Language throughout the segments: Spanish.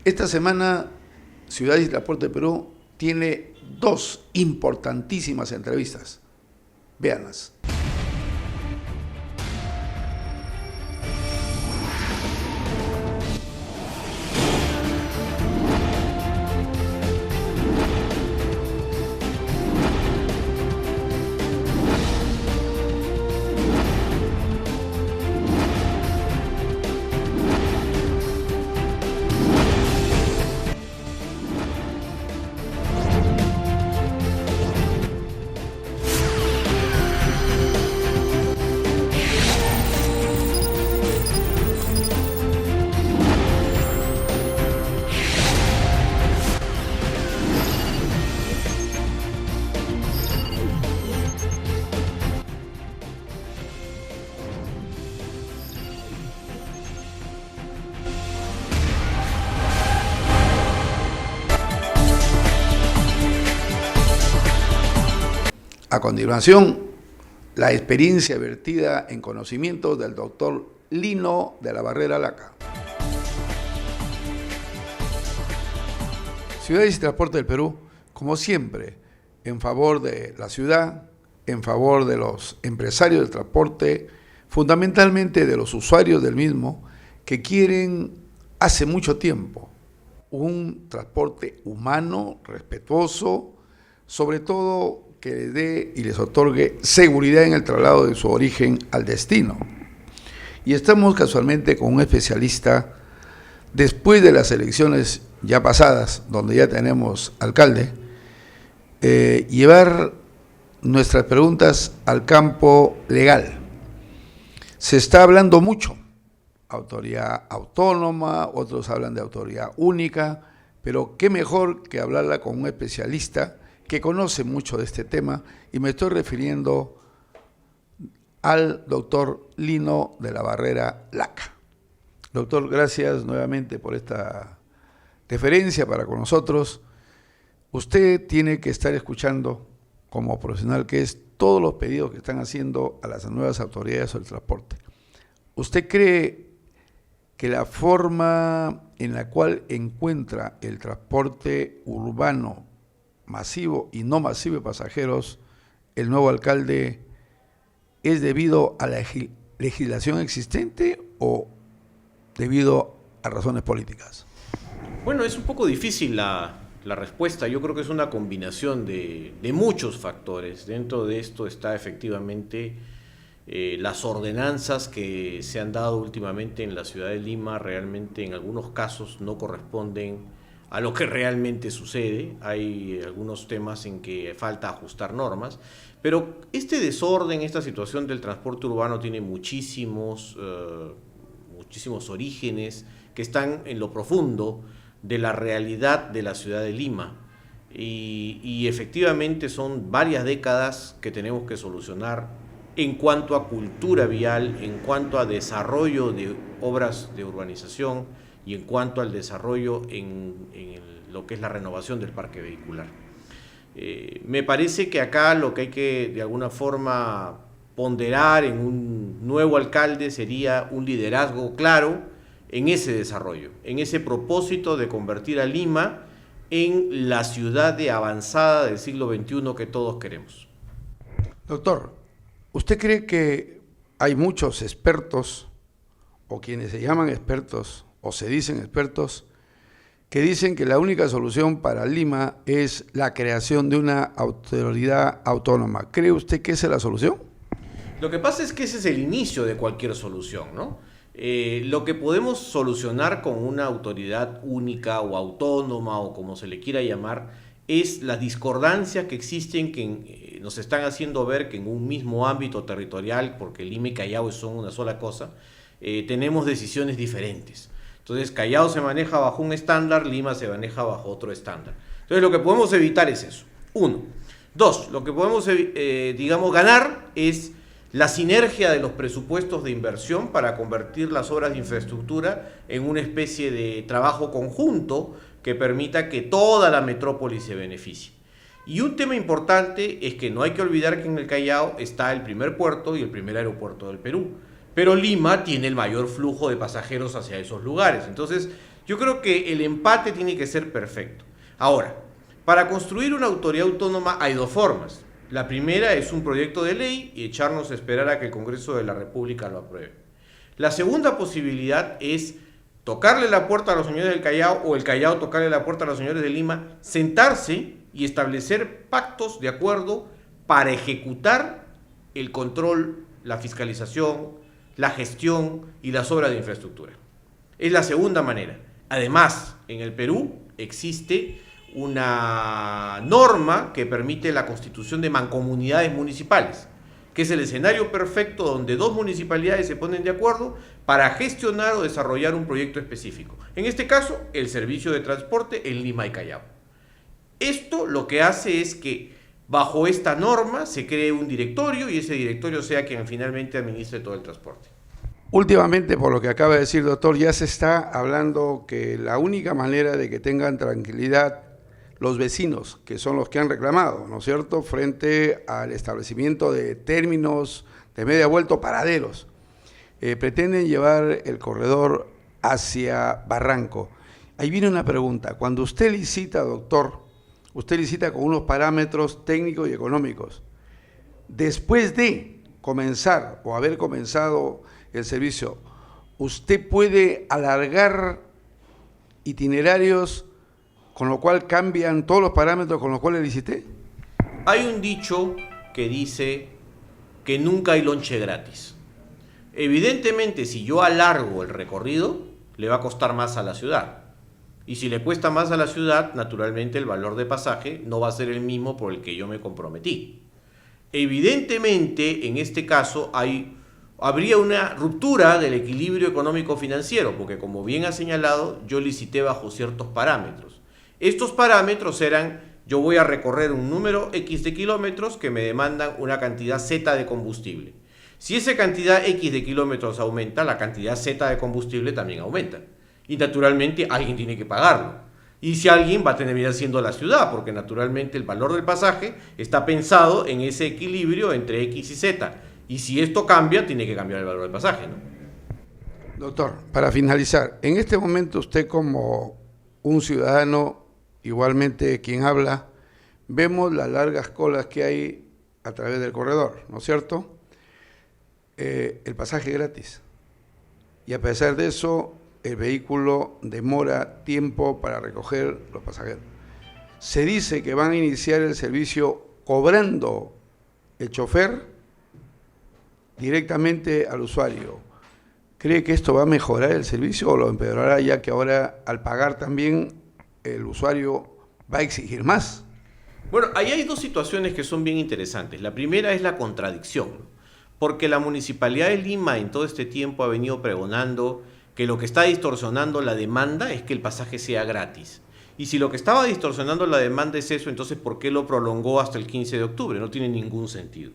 Esta semana, Ciudades y Transporte de Perú tiene dos importantísimas entrevistas. Véanlas. A continuación, la experiencia vertida en conocimientos del doctor Lino de la Barrera Laca. Ciudades y Transporte del Perú, como siempre, en favor de la ciudad, en favor de los empresarios del transporte, fundamentalmente de los usuarios del mismo, que quieren hace mucho tiempo un transporte humano, respetuoso, sobre todo que les dé y les otorgue seguridad en el traslado de su origen al destino. Y estamos casualmente con un especialista, después de las elecciones ya pasadas, donde ya tenemos alcalde, llevar nuestras preguntas al campo legal. Se está hablando mucho, autoridad autónoma, otros hablan de autoridad única, pero qué mejor que hablarla con un especialista que conoce mucho de este tema, y me estoy refiriendo al doctor Lino de la Barrera Laca. Doctor, gracias nuevamente por esta deferencia para con nosotros. Usted tiene que estar escuchando, como profesional que es, todos los pedidos que están haciendo a las nuevas autoridades del transporte. ¿Usted cree que la forma en la cual encuentra el transporte urbano masivo y no masivo de pasajeros el nuevo alcalde es debido a la legislación existente o debido a razones políticas? Bueno, es un poco difícil la respuesta. Yo creo que es una combinación de muchos factores. Dentro de esto está efectivamente las ordenanzas que se han dado últimamente en la ciudad de Lima. Realmente en algunos casos no corresponden a lo que realmente sucede. Hay algunos temas en que falta ajustar normas, pero este desorden, esta situación del transporte urbano tiene muchísimos orígenes que están en lo profundo de la realidad de la ciudad de Lima, y efectivamente son varias décadas que tenemos que solucionar en cuanto a cultura vial, en cuanto a desarrollo de obras de urbanización y en cuanto al desarrollo en lo que es la renovación del parque vehicular. Me parece que acá lo que hay que de alguna forma ponderar en un nuevo alcalde sería un liderazgo claro en ese desarrollo, en ese propósito de convertir a Lima en la ciudad de avanzada del siglo XXI que todos queremos. Doctor, ¿usted cree que hay muchos expertos, o quienes se llaman expertos, o se dicen expertos, que dicen que la única solución para Lima es la creación de una autoridad autónoma? ¿Cree usted que esa es la solución? Lo que pasa es que ese es el inicio de cualquier solución, ¿no? Lo que podemos solucionar con una autoridad única o autónoma o como se le quiera llamar es las discordancias que existen, que nos están haciendo ver que en un mismo ámbito territorial, porque Lima y Callao son una sola cosa, tenemos decisiones diferentes. Entonces Callao se maneja bajo un estándar, Lima se maneja bajo otro estándar. Entonces lo que podemos evitar es eso, uno. Dos, lo que podemos ganar es la sinergia de los presupuestos de inversión para convertir las obras de infraestructura en una especie de trabajo conjunto que permita que toda la metrópoli se beneficie. Y un tema importante es que no hay que olvidar que en el Callao está el primer puerto y el primer aeropuerto del Perú, pero Lima tiene el mayor flujo de pasajeros hacia esos lugares. Entonces, Yo creo que el empate tiene que ser perfecto. Ahora, para construir una autoridad autónoma hay dos formas. La primera es un proyecto de ley y echarnos a esperar a que el Congreso de la República lo apruebe. La segunda posibilidad es tocarle la puerta a los señores del Callao o el Callao tocarle la puerta a los señores de Lima, sentarse y establecer pactos de acuerdo para ejecutar el control, la fiscalización, la gestión y las obras de infraestructura. Es la segunda manera. Además, en el Perú existe una norma que permite la constitución de mancomunidades municipales, que es el escenario perfecto donde dos municipalidades se ponen de acuerdo para gestionar o desarrollar un proyecto específico. En este caso, el servicio de transporte en Lima y Callao. Esto lo que hace es que bajo esta norma se cree un directorio y ese directorio sea quien finalmente administre todo el transporte. Últimamente, por lo que acaba de decir, doctor, ya se está hablando que la única manera de que tengan tranquilidad los vecinos, que son los que han reclamado, ¿no es cierto?, frente al establecimiento de términos de media vuelta o paraderos, pretenden llevar el corredor hacia Barranco. Ahí viene una pregunta. Cuando usted licita, doctor, usted licita con unos parámetros técnicos y económicos. Después de comenzar o haber comenzado el servicio, ¿usted puede alargar itinerarios con lo cual cambian todos los parámetros con los cuales licité? Hay un dicho que dice que nunca hay lonche gratis. Evidentemente, si yo alargo el recorrido, le va a costar más a la ciudad. Y si le cuesta más a la ciudad, naturalmente el valor de pasaje no va a ser el mismo por el que yo me comprometí. Evidentemente, en este caso, habría una ruptura del equilibrio económico-financiero, porque como bien ha señalado, yo licité bajo ciertos parámetros. Estos parámetros eran, yo voy a recorrer un número X de kilómetros que me demandan una cantidad Z de combustible. Si esa cantidad X de kilómetros aumenta, la cantidad Z de combustible también aumenta. Y naturalmente alguien tiene que pagarlo. Y si alguien va a terminar siendo la ciudad, porque naturalmente el valor del pasaje está pensado en ese equilibrio entre X y Z. Y si esto cambia, tiene que cambiar el valor del pasaje, ¿no? Doctor, para finalizar, en este momento usted como un ciudadano, igualmente quien habla, vemos las largas colas que hay a través del corredor, ¿no es cierto? El pasaje gratis. Y a pesar de eso, el vehículo demora tiempo para recoger los pasajeros. Se dice que van a iniciar el servicio cobrando el chofer directamente al usuario. ¿Cree que esto va a mejorar el servicio o lo empeorará, ya que ahora al pagar también el usuario va a exigir más? Bueno, ahí hay dos situaciones que son bien interesantes. La primera es la contradicción, porque la Municipalidad de Lima en todo este tiempo ha venido pregonando que lo que está distorsionando la demanda es que el pasaje sea gratis. Y si lo que estaba distorsionando la demanda es eso, entonces ¿por qué lo prolongó hasta el 15 de octubre? No tiene ningún sentido.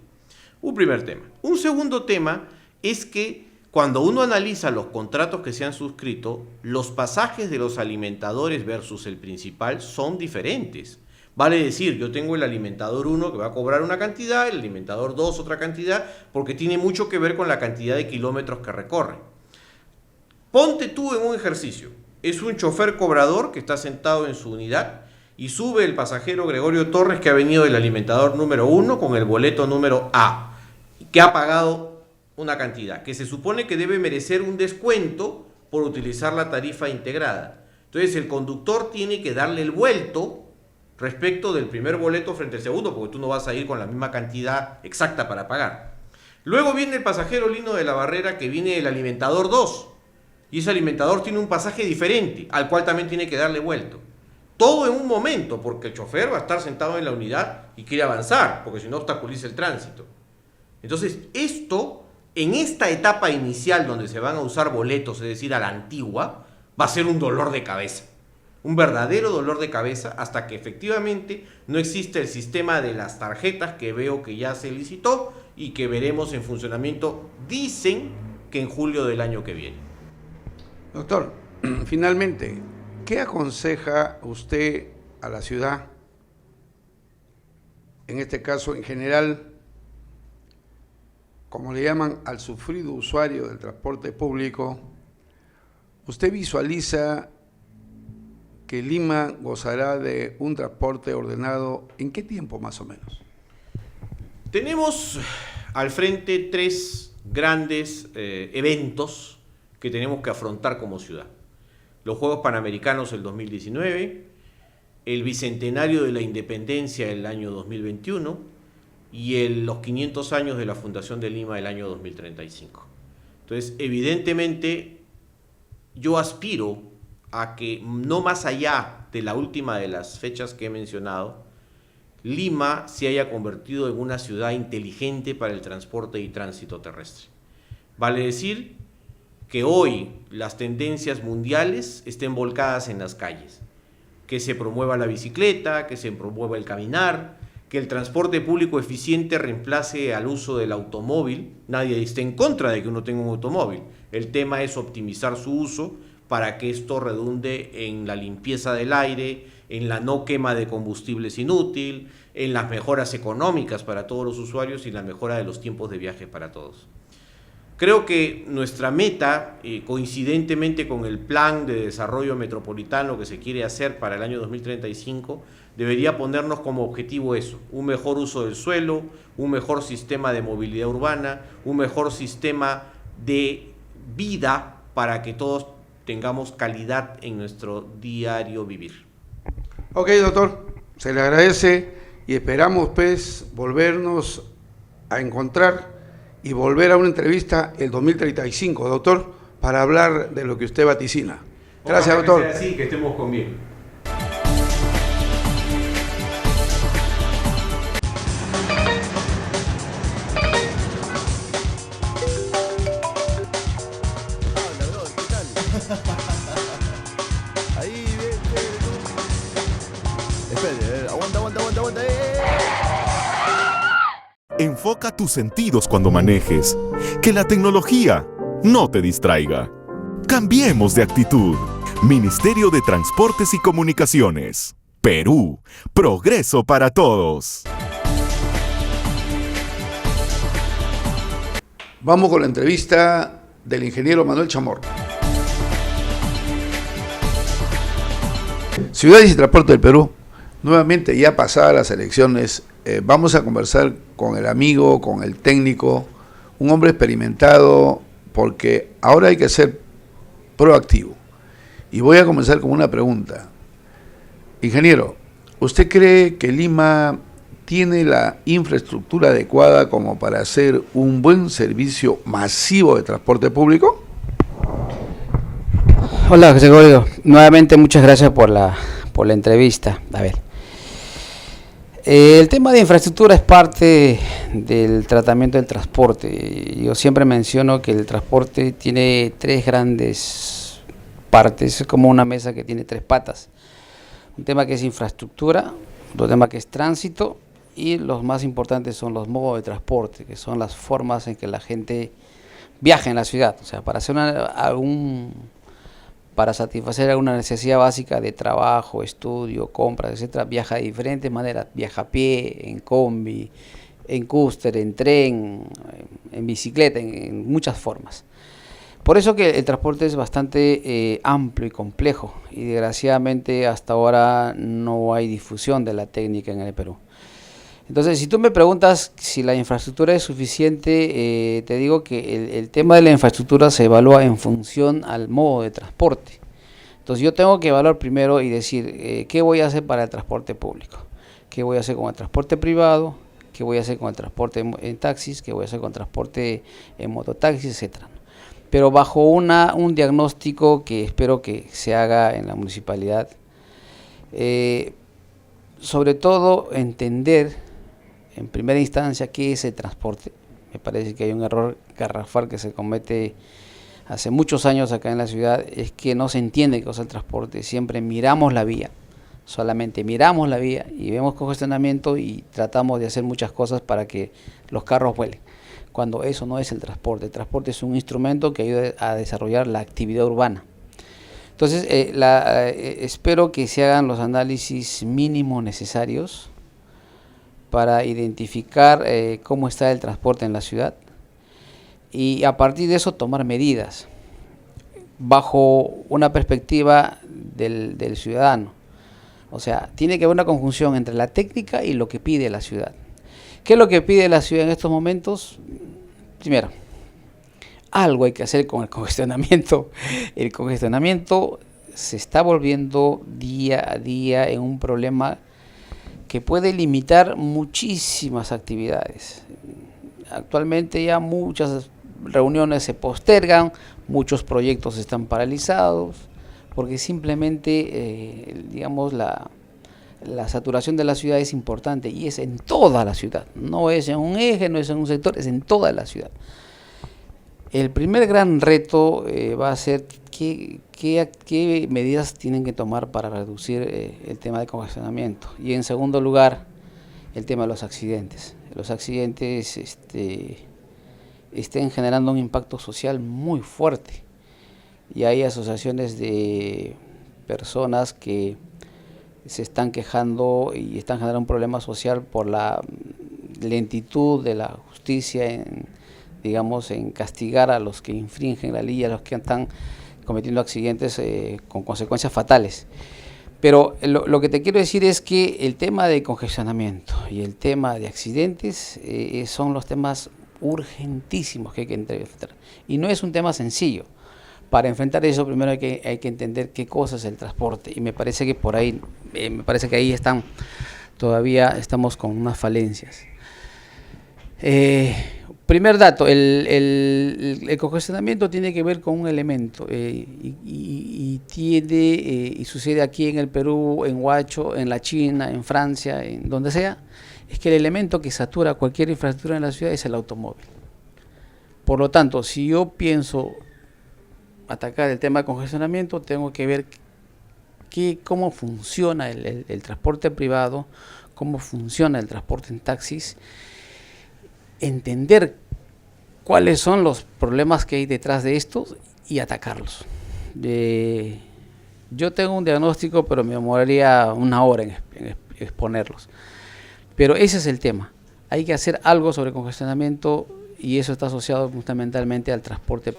Un primer tema. Un segundo tema es que cuando uno analiza los contratos que se han suscrito, los pasajes de los alimentadores versus el principal son diferentes. Vale decir, yo tengo el alimentador 1 que va a cobrar una cantidad, el alimentador 2 otra cantidad, porque tiene mucho que ver con la cantidad de kilómetros que recorre. Ponte tú en un ejercicio. Es un chofer cobrador que está sentado en su unidad y sube el pasajero Gregorio Torres, que ha venido del alimentador número 1 con el boleto número A, que ha pagado una cantidad, que se supone que debe merecer un descuento por utilizar la tarifa integrada. Entonces el conductor tiene que darle el vuelto respecto del primer boleto frente al segundo, porque tú no vas a ir con la misma cantidad exacta para pagar. Luego viene el pasajero Lino de la Barrera, que viene del alimentador 2, y ese alimentador tiene un pasaje diferente, al cual también tiene que darle vuelto. Todo en un momento, porque el chofer va a estar sentado en la unidad y quiere avanzar, porque si no obstaculiza el tránsito. Entonces, esto, en esta etapa inicial donde se van a usar boletos, es decir, a la antigua, va a ser un dolor de cabeza. Un verdadero dolor de cabeza hasta que efectivamente no existe el sistema de las tarjetas que veo que ya se licitó y que veremos en funcionamiento, dicen que en julio del año que viene. Doctor, finalmente, ¿qué aconseja usted a la ciudad, en este caso en general, como le llaman al sufrido usuario del transporte público? ¿Usted visualiza que Lima gozará de un transporte ordenado, ¿en qué tiempo más o menos? Tenemos al frente tres grandes eventos que tenemos que afrontar como ciudad. Los Juegos Panamericanos el 2019, el Bicentenario de la Independencia el año 2021 y los 500 años de la Fundación de Lima el año 2035. Entonces, evidentemente, yo aspiro a que no más allá de la última de las fechas que he mencionado, Lima se haya convertido en una ciudad inteligente para el transporte y tránsito terrestre. Vale decir que hoy las tendencias mundiales estén volcadas en las calles, que se promueva la bicicleta, que se promueva el caminar, que el transporte público eficiente reemplace al uso del automóvil. Nadie está en contra de que uno tenga un automóvil. El tema es optimizar su uso para que esto redunde en la limpieza del aire, en la no quema de combustibles inútil, en las mejoras económicas para todos los usuarios y en la mejora de los tiempos de viaje para todos. Creo que nuestra meta, coincidentemente con el plan de desarrollo metropolitano que se quiere hacer para el año 2035, debería ponernos como objetivo eso: un mejor uso del suelo, un mejor sistema de movilidad urbana, un mejor sistema de vida para que todos tengamos calidad en nuestro diario vivir. Ok, doctor, se le agradece y esperamos pues volvernos a encontrar y volver a una entrevista el 2035, doctor, para hablar de lo que usted vaticina. Gracias, doctor. Que sea así, que estemos con bien. Ahí, bien, espere, aguanta. Enfoca tus sentidos cuando manejes. Que la tecnología no te distraiga. Cambiemos de actitud. Ministerio de Transportes y Comunicaciones. Perú. Progreso para todos. Vamos con la entrevista del ingeniero Manuel Chamorro. Ciudades y Transporte del Perú, nuevamente ya pasadas las elecciones, vamos a conversar con el amigo, con el técnico, un hombre experimentado, porque ahora hay que ser proactivo. Y voy a comenzar con una pregunta. Ingeniero, ¿usted cree que Lima tiene la infraestructura adecuada como para hacer un buen servicio masivo de transporte público? Hola, José Gregorio. Nuevamente muchas gracias por la entrevista. A ver, el tema de infraestructura es parte del tratamiento del transporte. Yo siempre menciono que el transporte tiene tres grandes partes, es como una mesa que tiene tres patas. Un tema que es infraestructura, otro tema que es tránsito, y los más importantes son los modos de transporte, que son las formas en que la gente viaja en la ciudad. O sea, para satisfacer alguna necesidad básica de trabajo, estudio, compras, etcétera, viaja de diferentes maneras. Viaja a pie, en combi, en cúster, en tren, en bicicleta, en muchas formas. Por eso que el transporte es bastante amplio y complejo, y desgraciadamente hasta ahora no hay difusión de la técnica en el Perú. Entonces, si tú me preguntas si la infraestructura es suficiente, te digo que el tema de la infraestructura se evalúa en función al modo de transporte. Entonces, yo tengo que evaluar primero y decir, ¿qué voy a hacer para el transporte público? ¿Qué voy a hacer con el transporte privado? ¿Qué voy a hacer con el transporte en taxis? ¿Qué voy a hacer con el transporte en mototaxis, etcétera? Pero bajo un diagnóstico que espero que se haga en la municipalidad, sobre todo entender en primera instancia qué es el transporte. Me parece que hay un error garrafal que se comete hace muchos años acá en la ciudad, es que no se entiende qué es el transporte. Siempre miramos la vía, solamente miramos la vía y vemos congestionamiento y tratamos de hacer muchas cosas para que los carros vuelen, cuando eso no es el transporte. El transporte es un instrumento que ayuda a desarrollar la actividad urbana. Entonces, espero que se hagan los análisis mínimos necesarios para identificar cómo está el transporte en la ciudad y a partir de eso tomar medidas. bajo una perspectiva del ciudadano. O sea, tiene que haber una conjunción entre la técnica y lo que pide la ciudad. ¿Qué es lo que pide la ciudad en estos momentos? Primero, algo hay que hacer con el congestionamiento. El congestionamiento se está volviendo día a día en un problema que puede limitar muchísimas actividades. Actualmente ya muchas reuniones se postergan, muchos proyectos están paralizados, porque simplemente, digamos, la saturación de la ciudad es importante y es en toda la ciudad, no es en un eje, no es en un sector, es en toda la ciudad. El primer gran reto va a ser qué medidas tienen que tomar para reducir el tema de congestionamiento. Y en segundo lugar, el tema de los accidentes. Los accidentes estén generando un impacto social muy fuerte. Y hay asociaciones de personas que se están quejando y están generando un problema social por la lentitud de la justicia en castigar a los que infringen la ley, a los que están cometiendo accidentes con consecuencias fatales. Pero lo que te quiero decir es que el tema de congestionamiento y el tema de accidentes son los temas urgentísimos que hay que enfrentar. Y no es un tema sencillo. Para enfrentar eso primero hay que entender qué cosa es el transporte. Y me parece que por ahí, todavía estamos con unas falencias. Primer dato, el congestionamiento tiene que ver con un elemento y sucede aquí en el Perú, en Huacho, en la China, en Francia, en donde sea, es que el elemento que satura cualquier infraestructura en la ciudad es el automóvil. Por lo tanto, si yo pienso atacar el tema de congestionamiento, tengo que ver cómo funciona el transporte privado, cómo funciona el transporte en taxis, entender cuáles son los problemas que hay detrás de estos y atacarlos. Yo tengo un diagnóstico, pero me demoraría una hora en exponerlos. Pero ese es el tema. Hay que hacer algo sobre congestionamiento y eso está asociado fundamentalmente al transporte